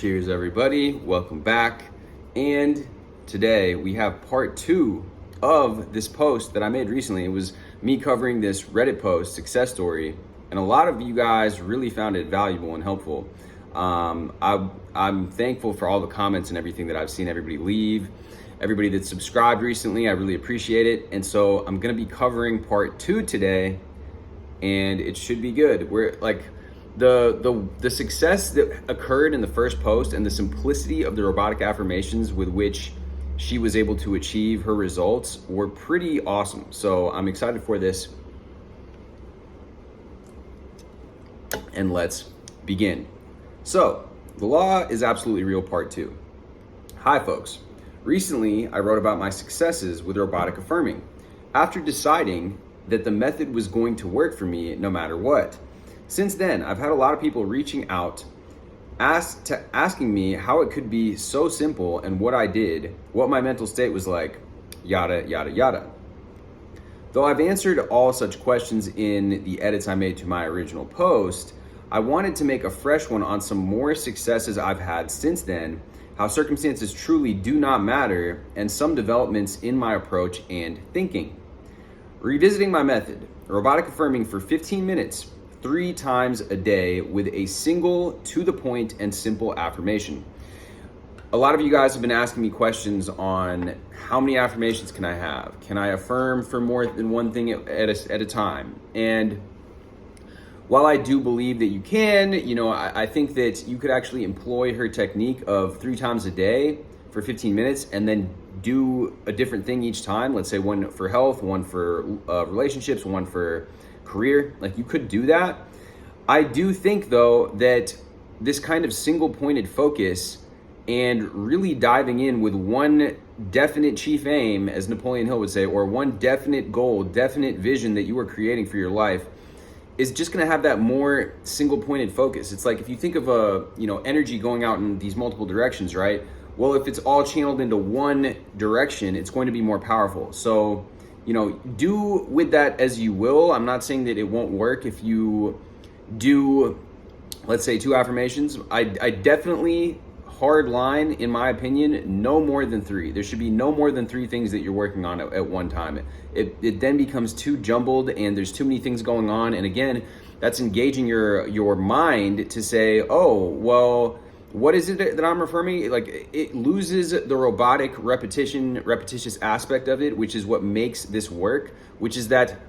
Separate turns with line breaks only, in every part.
Cheers, everybody. Welcome back. And today we have part 2 of this post that I made recently. It was me covering this Reddit post, success story, and a lot of you guys really found it valuable and helpful. I'm thankful for all the comments and everything that I've seen everybody leave. Everybody that subscribed recently, I really appreciate it. And so I'm going to be covering part 2 today, and it should be good. We're like the success that occurred in the first post and the simplicity of the robotic affirmations with which she was able to achieve her results were pretty awesome. So I'm excited for this. And let's begin. So, the law is absolutely real part 2. Hi folks. Recently, I wrote about my successes with robotic affirming after deciding that the method was going to work for me no matter what. Since then, I've had a lot of people reaching out, asking me how it could be so simple and what I did, what my mental state was like, yada, yada, yada. Though I've answered all such questions in the edits I made to my original post, I wanted to make a fresh one on some more successes I've had since then, how circumstances truly do not matter, and some developments in my approach and thinking. Revisiting my method, robotic affirming for 15 minutes, 3 times a day with a single, to the point, and simple affirmation. A lot of you guys have been asking me questions on how many affirmations can I have? Can I affirm for more than one thing at a time? And while I do believe that you can, I think that you could actually employ her technique of 3 times a day for 15 minutes and then do a different thing each time. Let's say one for health, one for relationships, one for career. Like, you could do that. I do think though that this kind of single pointed focus and really diving in with one definite chief aim, as Napoleon Hill would say, or one definite goal, definite vision that you are creating for your life, is just going to have that more single pointed focus. It's like if you think of energy going out in these multiple directions, right? Well, if it's all channeled into one direction, it's going to be more powerful. So, do with that as you will. I'm not saying that it won't work if you do, let's say, 2 affirmations. I definitely, hard line, in my opinion, no more than 3. There should be no more than 3 things that you're working on at one time. It then becomes too jumbled and there's too many things going on. And again, that's engaging your mind to say, oh, well, what is it that I'm affirming? Like, it loses the robotic repetitious aspect of it, which is what makes this work, which is that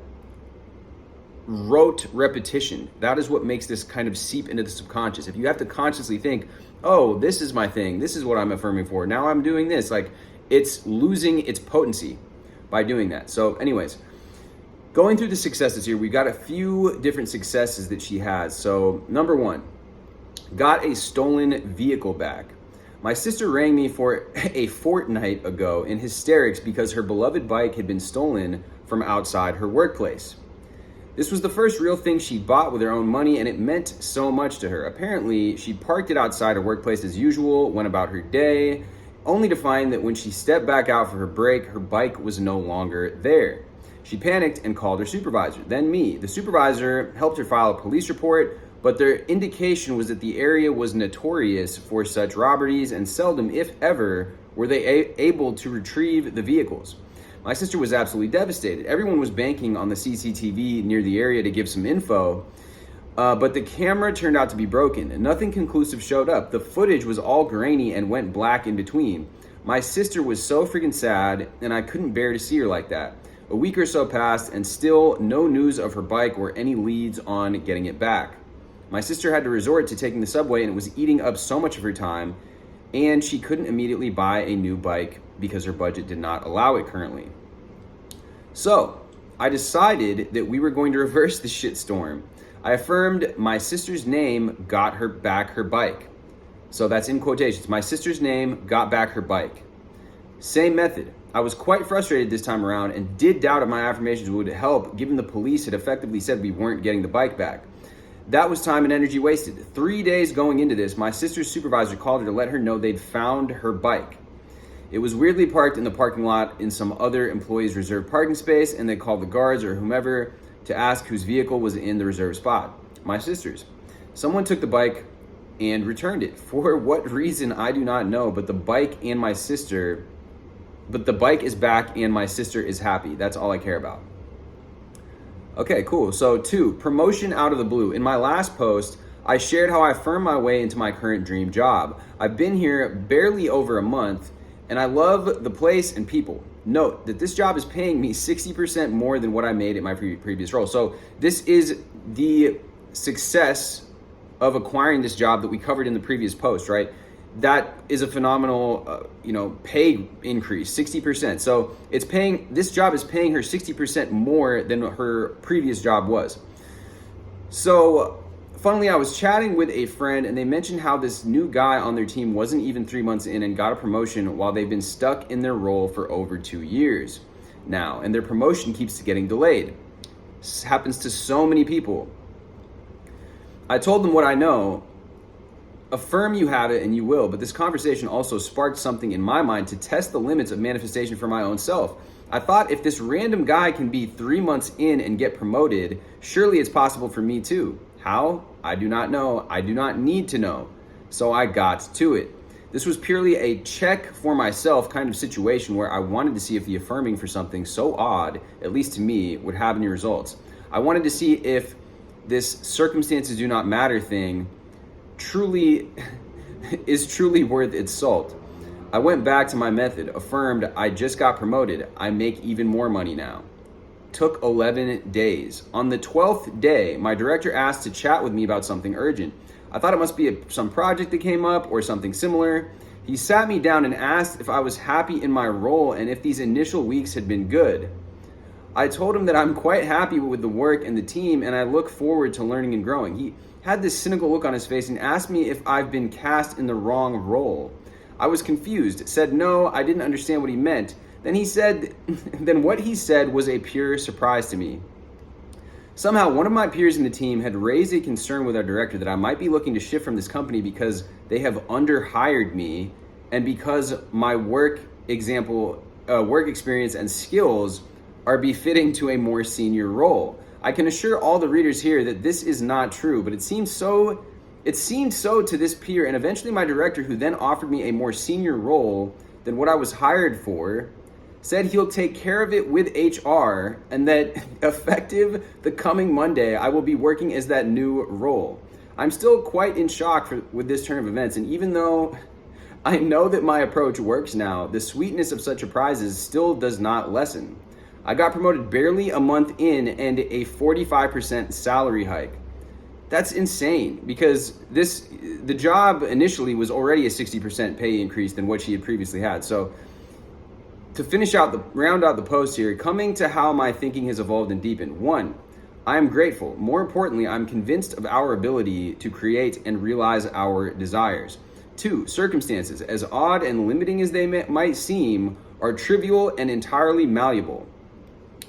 rote repetition. That is what makes this kind of seep into the subconscious. If you have to consciously think, oh, this is my thing, this is what I'm affirming for, now I'm doing this, like, it's losing its potency by doing that. So anyways, going through the successes here, we got a few different successes that she has. So number 1, got a stolen vehicle back. My sister rang me for a fortnight ago in hysterics because her beloved bike had been stolen from outside her workplace. This was the first real thing she bought with her own money, and it meant so much to her. Apparently, she parked it outside her workplace as usual, went about her day, only to find that when she stepped back out for her break, her bike was no longer there. She panicked and called her supervisor, then me. The supervisor helped her file a police report, but their indication was that the area was notorious for such robberies, and seldom, if ever, were they able to retrieve the vehicles. My sister was absolutely devastated. Everyone was banking on the CCTV near the area to give some info, but the camera turned out to be broken. Nothing conclusive showed up. The footage was all grainy and went black in between. My sister was so freaking sad, and I couldn't bear to see her like that. A week or so passed, and still no news of her bike or any leads on getting it back. My sister had to resort to taking the subway, and it was eating up so much of her time, and she couldn't immediately buy a new bike because her budget did not allow it currently. So I decided that we were going to reverse the shitstorm. I affirmed my sister's name got her back her bike. So that's in quotations. My sister's name got back her bike. Same method. I was quite frustrated this time around and did doubt if my affirmations would help, given the police had effectively said we weren't getting the bike back. That was time and energy wasted. 3 days going into this, my sister's supervisor called her to let her know they'd found her bike. It was weirdly parked in the parking lot in some other employee's reserved parking space, and they called the guards or whomever to ask whose vehicle was in the reserved spot. My sister's. Someone took the bike and returned it. For what reason, I do not know, but the bike is back and my sister is happy. That's all I care about. Okay, cool. So 2, promotion out of the blue. In my last post, I shared how I affirmed my way into my current dream job. I've been here barely over a month and I love the place and people. Note that this job is paying me 60% more than what I made at my previous role. So this is the success of acquiring this job that we covered in the previous post, right? That is a phenomenal, pay increase, 60%. So this job is paying her 60% more than her previous job was. So funnily, I was chatting with a friend and they mentioned how this new guy on their team wasn't even 3 months in and got a promotion while they've been stuck in their role for over 2 years now. And their promotion keeps getting delayed. This happens to so many people. I told them what I know. Affirm you have it and you will, but this conversation also sparked something in my mind to test the limits of manifestation for my own self. I thought if this random guy can be 3 months in and get promoted, surely it's possible for me too. How? I do not know. I do not need to know. So I got to it. This was purely a check for myself kind of situation where I wanted to see if the affirming for something so odd, at least to me, would have any results. I wanted to see if this circumstances do not matter thing is truly worth its salt. I went back to my method, affirmed I just got promoted. I make even more money now. Took 11 days. On the 12th day, my director asked to chat with me about something urgent. I thought it must be some project that came up or something similar. He sat me down and asked if I was happy in my role and if these initial weeks had been good. I told him that I'm quite happy with the work and the team and I look forward to learning and growing. He had this cynical look on his face and asked me if I've been cast in the wrong role. I was confused, said no, I didn't understand what he meant. Then what he said was a pure surprise to me. Somehow, one of my peers in the team had raised a concern with our director that I might be looking to shift from this company because they have underhired me and because my work experience and skills are befitting to a more senior role. I can assure all the readers here that this is not true, but it seemed so to this peer, and eventually my director, who then offered me a more senior role than what I was hired for, said he'll take care of it with HR and that effective the coming Monday, I will be working as that new role. I'm still quite in shock with this turn of events, and even though I know that my approach works now, the sweetness of such surprises still does not lessen. I got promoted barely a month in and a 45% salary hike. That's insane because the job initially was already a 60% pay increase than what she had previously had. So to round out the post here, coming to how my thinking has evolved and deepened. 1, I am grateful. More importantly, I'm convinced of our ability to create and realize our desires. 2, circumstances, as odd and limiting as they might seem, are trivial and entirely malleable.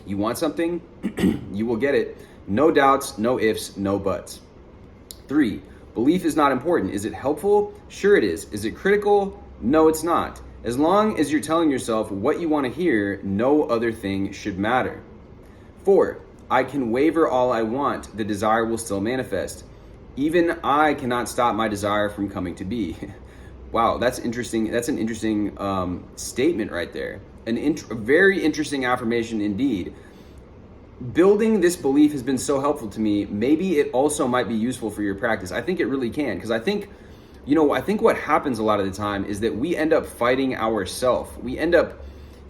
You want something, you will get it. No doubts, no ifs, no buts. 3, belief is not important. Is it helpful? Sure it is. Is it critical? No, it's not. As long as you're telling yourself what you want to hear, no other thing should matter. 4, I can waver all I want. The desire will still manifest. Even I cannot stop my desire from coming to be. Wow, that's interesting. That's an interesting statement right there. A very interesting affirmation indeed. Building this belief has been so helpful to me. Maybe it also might be useful for your practice. I think it really can, because I think what happens a lot of the time is that we end up fighting ourselves. We end up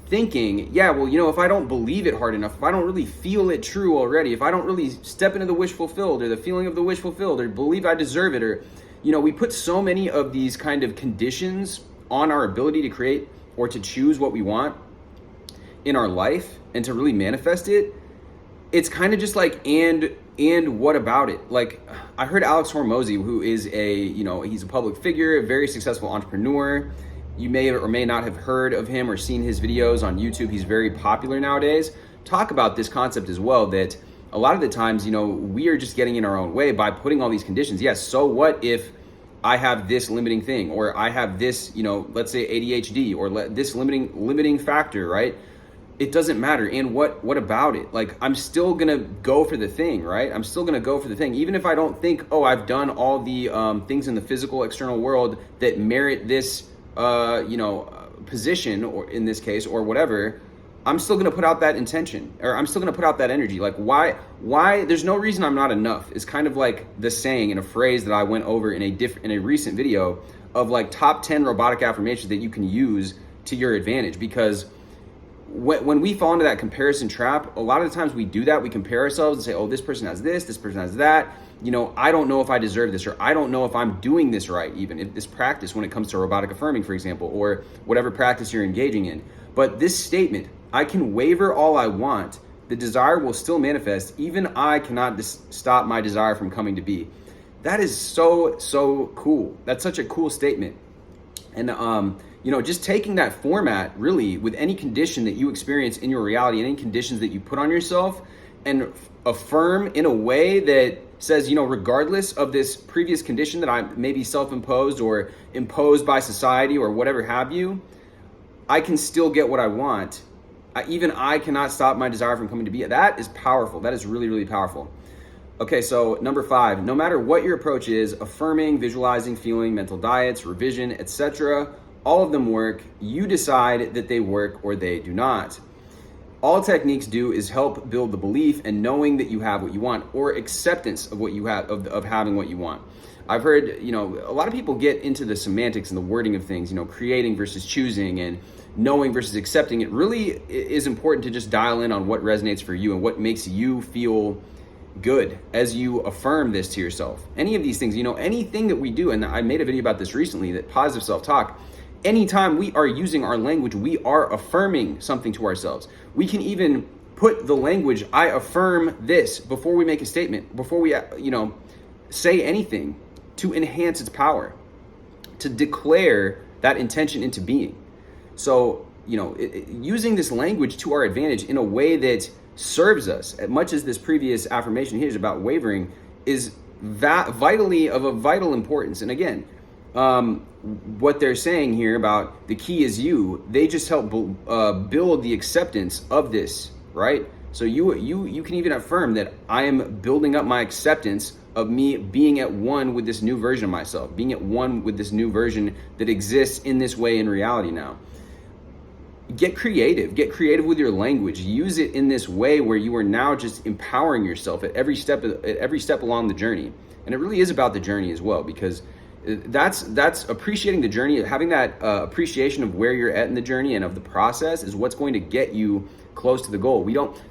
thinking, if I don't believe it hard enough, if I don't really feel it true already, if I don't really step into the wish fulfilled or the feeling of the wish fulfilled or believe I deserve it, or, we put so many of these kind of conditions on our ability to create or to choose what we want in our life and to really manifest it. It's kind of just like, and what about it? Like, I heard Alex Hormozy, who is he's a public figure, a very successful entrepreneur. You may or may not have heard of him or seen his videos on YouTube. He's very popular nowadays. Talk about this concept as well, that a lot of the times, we are just getting in our own way by putting all these conditions. Yes, so what if I have this limiting thing, or I have this, let's say ADHD, or this limiting factor, right? it doesn't matter. And what about it? Like, I'm still gonna go for the thing, right? I'm still gonna go for the thing, even if I don't think, oh, I've done all the things in the physical external world that merit this, position, or in this case, or whatever. I'm still gonna put out that intention, or I'm still gonna put out that energy. Like, why? There's no reason I'm not enough. It's kind of like the saying in a phrase that I went over in a recent video of like top 10 robotic affirmations that you can use to your advantage, because when we fall into that comparison trap, a lot of the times we do that. We compare ourselves and say, oh, this person has this person has that. I don't know if I deserve this, or I don't know if I'm doing this right, even if this practice, when it comes to robotic affirming, for example, or whatever practice you're engaging in. But this statement, I can waver all I want, the desire will still manifest. Even I cannot stop my desire from coming to be. That is so cool. That's such a cool statement. And just taking that format, really, with any condition that you experience in your reality, any conditions that you put on yourself, and affirm in a way that says, regardless of this previous condition that I maybe self-imposed or imposed by society or whatever have you, I can still get what I want. Even I cannot stop my desire from coming to be. That is powerful. That is really, really powerful. Okay, so number 5, no matter what your approach is, affirming, visualizing, feeling, mental diets, revision, etc., all of them work. You decide that they work or they do not. All techniques do is help build the belief and knowing that you have what you want, or acceptance of what you have, of having what you want. I've heard, a lot of people get into the semantics and the wording of things, creating versus choosing, and knowing versus accepting. It really is important to just dial in on what resonates for you and what makes you feel good as you affirm this to yourself. Any of these things, anything that we do, and I made a video about this recently, that positive self-talk, anytime we are using our language, we are affirming something to ourselves. We can even put the language, I affirm this, before we make a statement, before we, say anything, to enhance its power, to declare that intention into being. So, using this language to our advantage in a way that serves us, as much as this previous affirmation here is about wavering, is vitally of a vital importance. And again, what they're saying here about the key is you, they just help build the acceptance of this, right? So you can even affirm that I am building up my acceptance of me being at one with this new version of myself, being at one with this new version that exists in this way in reality now. Get creative with your language. Use it in this way where you are now just empowering yourself at every step along the journey. And it really is about the journey as well, because that's appreciating the journey. Having that appreciation of where you're at in the journey and of the process is what's going to get you close to the goal.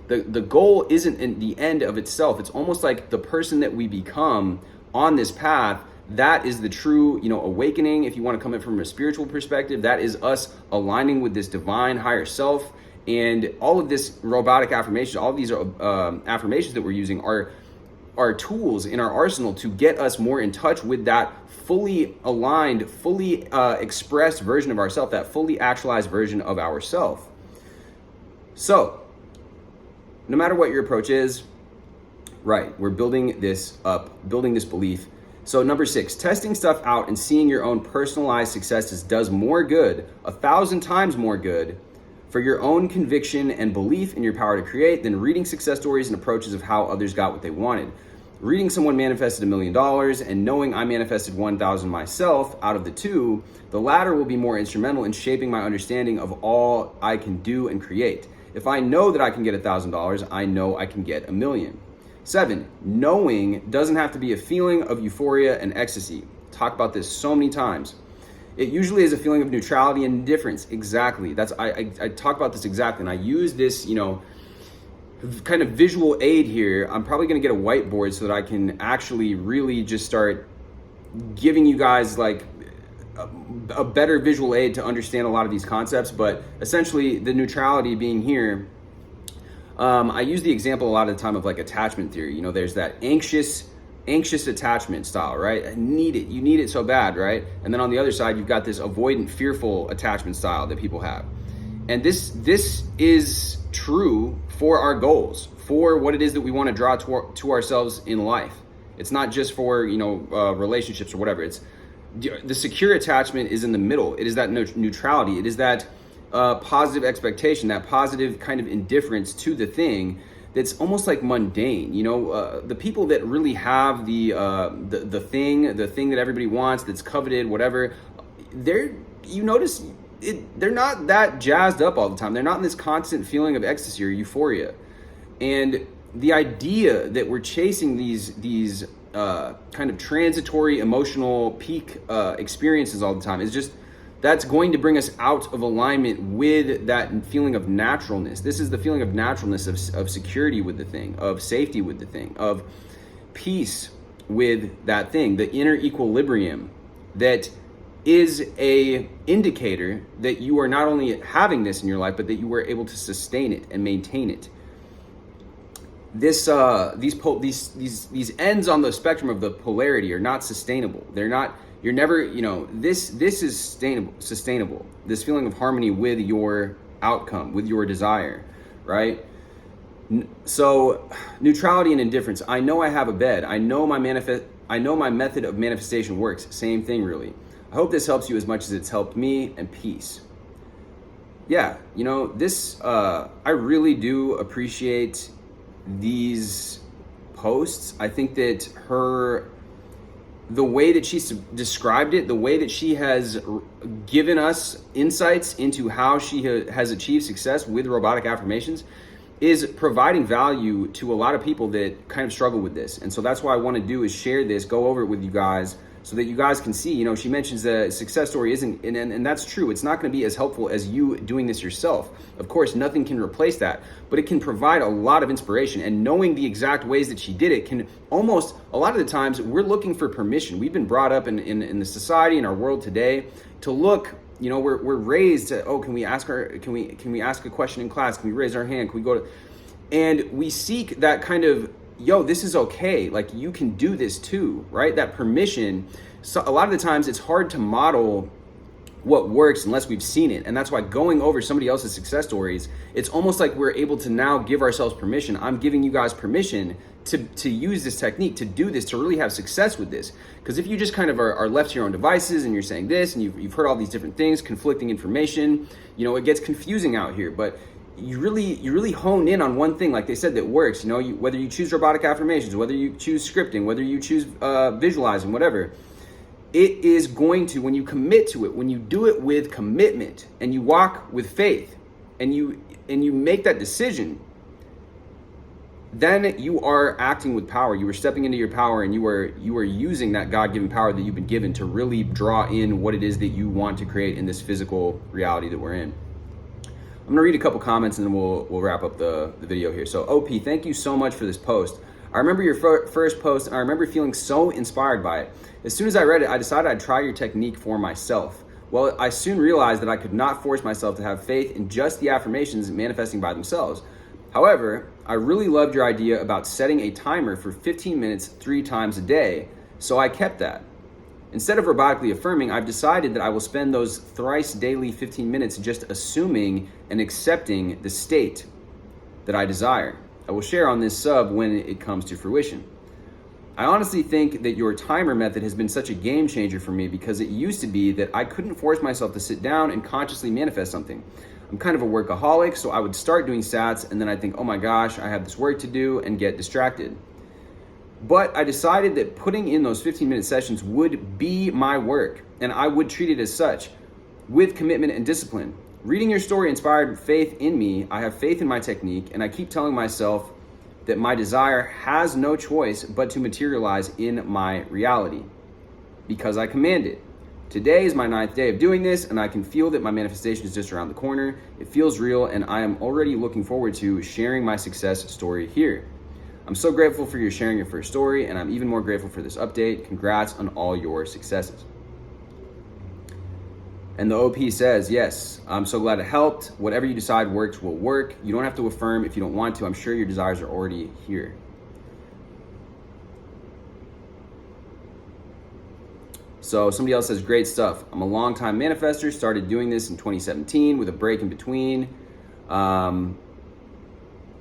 The goal isn't in the end of itself. It's almost like the person that we become on this path. That is the true, awakening. If you want to come in from a spiritual perspective, that is us aligning with this divine higher self. And all of this robotic affirmation, all of these affirmations that we're using are tools in our arsenal to get us more in touch with that fully aligned, fully expressed version of ourself, that fully actualized version of ourself. So, no matter what your approach is, right, we're building this up, building this belief. So number 6, testing stuff out and seeing your own personalized successes does more good, 1,000 times more good, for your own conviction and belief in your power to create than reading success stories and approaches of how others got what they wanted. Reading someone manifested $1 million and knowing I manifested 1,000 myself out of the two, the latter will be more instrumental in shaping my understanding of all I can do and create. If I know that I can get $1,000, I know I can get $1 million. 7, knowing doesn't have to be a feeling of euphoria and ecstasy. Talk about this so many times. It usually is a feeling of neutrality and indifference. Exactly. I talk about this exactly, and I use this, kind of visual aid here. I'm probably going to get a whiteboard so that I can actually really just start giving you guys like a better visual aid to understand a lot of these concepts. But essentially, the neutrality being here. I use the example a lot of the time of like attachment theory. There's that anxious attachment style, right? You need it so bad, right? And then on the other side, you've got this avoidant, fearful attachment style that people have. And this is true for our goals, for what it is that we want to draw to ourselves in life. It's not just for, relationships or whatever. It's the secure attachment is in the middle. It is that neutrality. It is that positive expectation, that positive kind of indifference to the thing that's almost like mundane. The people that really have the thing that everybody wants, that's coveted, whatever, they're not that jazzed up all the time. They're not in this constant feeling of ecstasy or euphoria. And the idea that we're chasing these kind of transitory emotional peak experiences all the time is just, that's going to bring us out of alignment with that feeling of naturalness. This is the feeling of naturalness, of security with the thing, of safety with the thing, of peace with that thing, the inner equilibrium that is a indicator that you are not only having this in your life, but that you were able to sustain it and maintain it. These ends on the spectrum of the polarity are not sustainable. They're not. You're never. This is sustainable. This feeling of harmony with your outcome, with your desire, right? So, neutrality and indifference. I know I have a bed. I know my method of manifestation works. Same thing, really. I hope this helps you as much as it's helped me. And peace. Yeah, this. I really do appreciate these posts. I think that the way that she described it, the way that she has given us insights into how she has achieved success with robotic affirmations is providing value to a lot of people that kind of struggle with this. And so that's what I want to do, is share this, go over it with you guys, so that you guys can see. She mentions the success story isn't, and that's true. It's not going to be as helpful as you doing this yourself. Of course, nothing can replace that, but it can provide a lot of inspiration. And knowing the exact ways that she did it can almost, a lot of the times, we're looking for permission. We've been brought up in the society, in our world today, to look. We're raised to, can we ask a question in class? Can we raise our hand? Can we go to, and we seek that kind of, this is okay. Like, you can do this too, right? That permission. So a lot of the times it's hard to model what works unless we've seen it. And that's why going over somebody else's success stories, it's almost like we're able to now give ourselves permission. I'm giving you guys permission to use this technique, to do this, to really have success with this. Because if you just kind of are left to your own devices and you're saying this and you've heard all these different things, conflicting information, it gets confusing out here. But you really hone in on one thing, like they said, that works. Whether you choose robotic affirmations, whether you choose scripting, whether you choose visualizing, whatever, it is going to, when you commit to it, when you do it with commitment and you walk with faith and you make that decision, then you are acting with power. You are stepping into your power, and you are using that God-given power that you've been given to really draw in what it is that you want to create in this physical reality that we're in. I'm gonna read a couple comments and then we'll wrap up the video here. So OP, thank you so much for this post. I remember your first post, and I remember feeling so inspired by it. As soon as I read it, I decided I'd try your technique for myself. Well, I soon realized that I could not force myself to have faith in just the affirmations manifesting by themselves. However, I really loved your idea about setting a timer for 15 minutes 3 times a day, so I kept that. Instead of robotically affirming, I've decided that I will spend those thrice daily 15 minutes just assuming and accepting the state that I desire. I will share on this sub when it comes to fruition. I honestly think that your timer method has been such a game changer for me, because it used to be that I couldn't force myself to sit down and consciously manifest something. I'm kind of a workaholic, so I would start doing sats and then I'd think, oh my gosh, I have this work to do, and get distracted. But I decided that putting in those 15-minute sessions would be my work, and I would treat it as such, with commitment and discipline. Reading your story inspired faith in me. I have faith in my technique, and I keep telling myself that my desire has no choice but to materialize in my reality, because I command it. Today is my 9th day of doing this, and I can feel that my manifestation is just around the corner. It feels real, and I am already looking forward to sharing my success story here. I'm so grateful for your sharing your first story, and I'm even more grateful for this update. Congrats on all your successes. And the OP says, yes, I'm so glad it helped. Whatever you decide works will work. You don't have to affirm if you don't want to. I'm sure your desires are already here. So somebody else says, great stuff. I'm a longtime manifester, started doing this in 2017 with a break in between.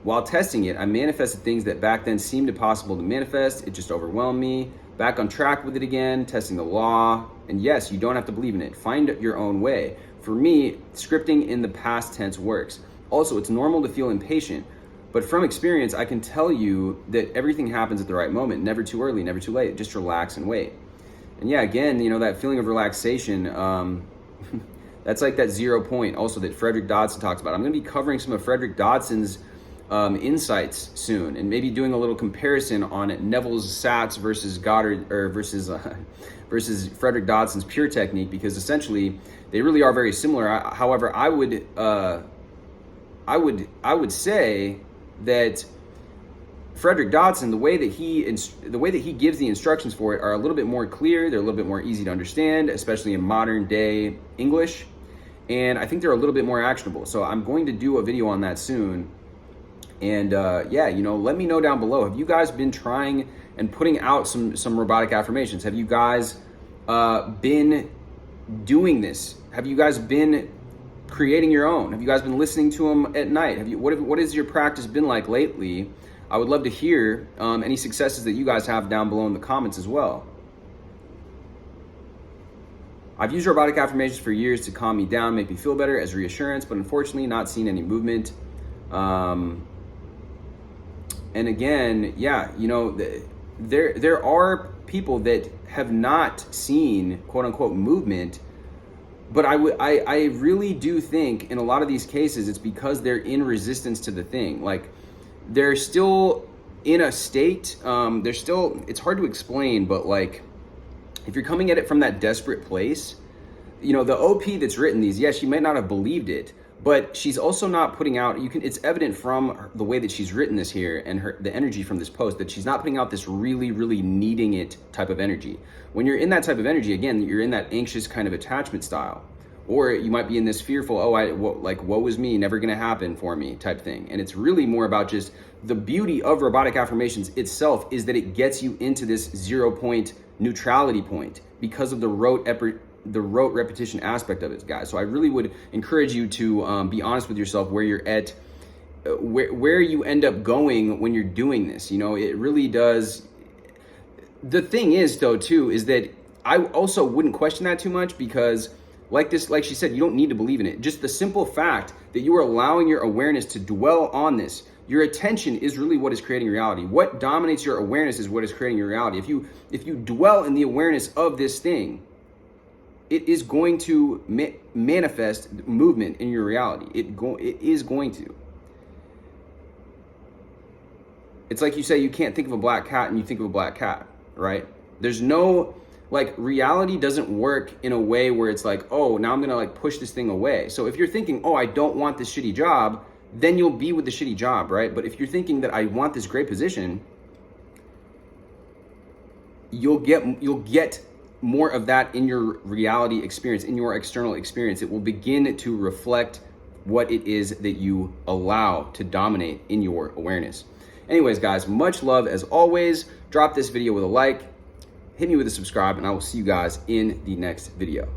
While testing it, I manifested things that back then seemed impossible to manifest. It just overwhelmed me. Back on track with it again, testing the law. And yes, you don't have to believe in it. Find your own way. for me, scripting in the past tense works. Also, it's normal to feel impatient, but from experience, I can tell you that everything happens at the right moment, never too early, never too late. Just relax and wait. And yeah, again, that feeling of relaxation, that's like that 0 point also that Frederick Dodson talks about. I'm going to be covering some of Frederick Dodson's insights soon, and maybe doing a little comparison on Neville's Sats versus Goddard, or versus Frederick Dodson's pure technique, because essentially they really are very similar. However, I would say that Frederick Dodson, the way that he gives the instructions for it are a little bit more clear. They're a little bit more easy to understand, especially in modern day English. And I think they're a little bit more actionable. So I'm going to do a video on that soon. And yeah, let me know down below. Have you guys been trying and putting out some robotic affirmations? Have you guys been doing this? Have you guys been creating your own? Have you guys been listening to them at night? What has your practice been like lately? I would love to hear any successes that you guys have down below in the comments as well. I've used robotic affirmations for years to calm me down, make me feel better as reassurance, but unfortunately not seen any movement. And again, yeah, there are people that have not seen quote unquote movement, but I really do think in a lot of these cases it's because they're in resistance to the thing. Like, they're still in a state, it's hard to explain, but like, if you're coming at it from that desperate place, the OP that's written these, yes, she might not have believed it, but she's also not putting out, it's evident from the way that she's written this here and the energy from this post that she's not putting out this really, really needing it type of energy. When you're in that type of energy, again, you're in that anxious kind of attachment style. Or you might be in this fearful, woe is me, never gonna happen for me type thing. And it's really more about just the beauty of robotic affirmations itself is that it gets you into this 0 point neutrality point because of the rote repetition aspect of it, guys. So I really would encourage you to be honest with yourself where you're at, where you end up going when you're doing this. It really does. The thing is, though, too, is that I also wouldn't question that too much because like she said, you don't need to believe in it. Just the simple fact that you are allowing your awareness to dwell on this, your attention is really what is creating reality. What dominates your awareness is what is creating your reality. If you dwell in the awareness of this thing, it is going to manifest movement in your reality. It is going to. It's like you say you can't think of a black cat and you think of a black cat, right? There's no, reality doesn't work in a way where it's like, oh, now I'm gonna push this thing away. So if you're thinking, oh, I don't want this shitty job, then you'll be with the shitty job, right? But if you're thinking that I want this great position, you'll get more of that in your reality experience, in your external experience. It will begin to reflect what it is that you allow to dominate in your awareness. Anyways, guys, much love as always. Drop this video with a like, hit me with a subscribe, and I will see you guys in the next video.